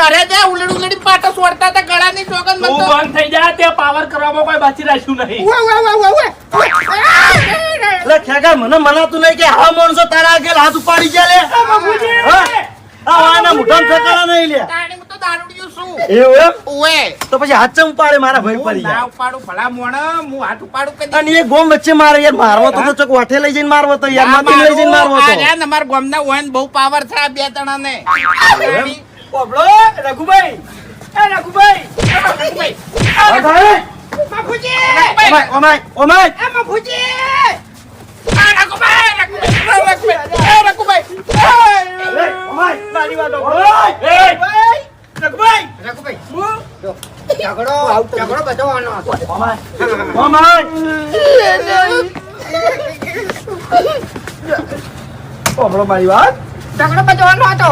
ઘરે જાય ઉલડી પાટો છોડતા હતા ગળાની સોગંદ તું બંધ થઈ જા તે પાવર કરવામાં કોઈ બાકી રાખ્યું નહીં એટલે ખેગા મને મનાતું નહીં કે આ માણસો તારા આગળ હાથ ઉપાડી ગયા લે હા? આ વાના મુઠામ ઠેકાણા નહીં લે તાણી હું તો દારૂડિયો છું એવું એમ ઓએ તો પછી હાથ ચમ ઉપાડે મારા ભાઈ પડી ના જાય ઉપાડું ભલા મોણા હું હાથ ઉપાડું કે અને એ ગોમ વચ્ચે મારે યાર મારવો તો ચોક વાઠે લઈ જઈને મારવો તો યાર માથી લઈ જઈને મારવો તો અમાર ગામના ઓયન બહુ પાવર છે આ બે જણાને પોપડો રઘુભાઈ એ રઘુભાઈ બાપુજી ઓમાય ઓમાય એ બાપુજી રઘુભાઈ ઓમાય મારી વાતો રઘુભાઈ ઝઘડો બધો આનો હતો ઓમાય ઓમાય પોપડો મારી વાત ઝઘડો બધો આનો હતો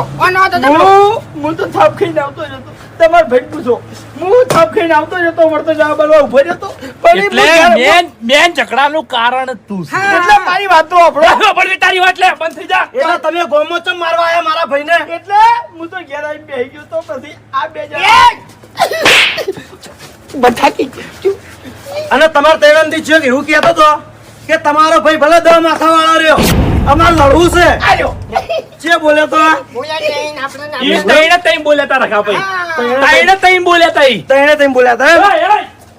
હું તો થાપ ખાઈને આવતો જ હતો તમારે ભાઈ પૂછો હું થાપ ખાઈને આવતો જ હતો મળતો જવાબ આલવા ઉભો જ હતો પણ એટલે મેન ઝઘડાનું કારણ તું છે એટલે મારી વાત તો આપણો પણ તારી વાત લે બંધ થઈ જા એટલે તમે ગોમો ચમ મારવા આયા મારા ભાઈને એટલે હું તો ઘેર આવીને બેહી ગયો તો પછી આ બે જણા બધાકી અને તમાર તૈણંદી છે કે એવું કહેતો તો કે તમારો ભાઈ ભલે 10 માથા વાળો રહ્યો અમાર લડવું છે જે બોલે તો ઈ તઈને તઈ બોલ્યા તા રખા ભાઈ તઈને બોલ્યા તઈ તૈણે તેમ બોલ્યા હતા એય, એય.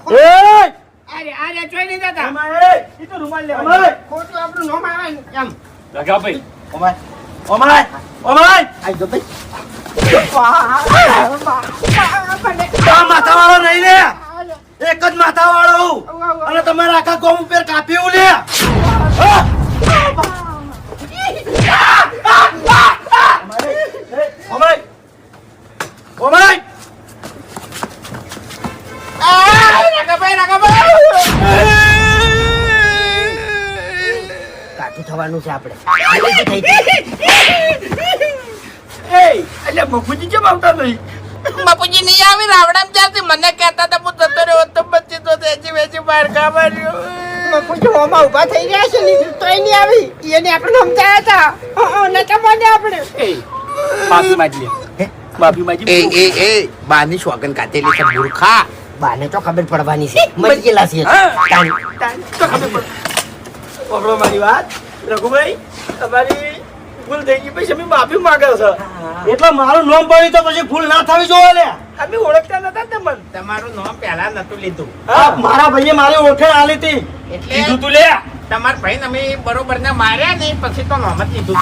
એ અરે જોઈ નહીં જતા અમાય ઈ તો રૂમાલ લે અમાય ખોટું આપણું નામ આવે ને એમ રખા ભાઈ અમાય અમાય અમાય આઈ જો ભાઈ આ માથા વાળો નહીં લે એક જ માથા વાળો હું અને તમારે આખા ગોમ ઉપર કાપ્યું લે હા? ઓમાય ઓમાય કાઠું થવાનું છે આપણે એટલે મફુજી કેમ આવતા નહીં બાપુજી નહીં આવી રાવણામ જ્યાંથી મને કહેતા હતા હું જતો રહ્યો તો બચ્ચી તો તેજી વેચી બહાર કાઢ્યો બાપુજી ઓમાં ઊભા થઈ ગયા છે ને તો નહીં આવી એને આપણે સમજાયા હતા નતા મને આપણે માફી માંગી લે માફી માંગી એ બાની સોગન કાતેલી છે મૂર્ખા બાને તો ખબર પડવાની છે મરી ગયેલા છે પકડો મારી વાત રઘુભાઈ તમારી ભૂલ થઈ ગઈ પછી અમે માફી માંગે છે એટલે મારું નામ પડ્યું તો પછી ભૂલ ના થવી જોઈએ લે અમે ઓળખતા નતા તમને તમારું નામ પહેલા નતું લીધું હા મારા ભાઈએ મારી ઓળખાણ આલી હતી એટલે કીધું તું લે તમારા ભાઈ અમે બરોબર ને માર્યા ને પછી તો નામ જ લીધું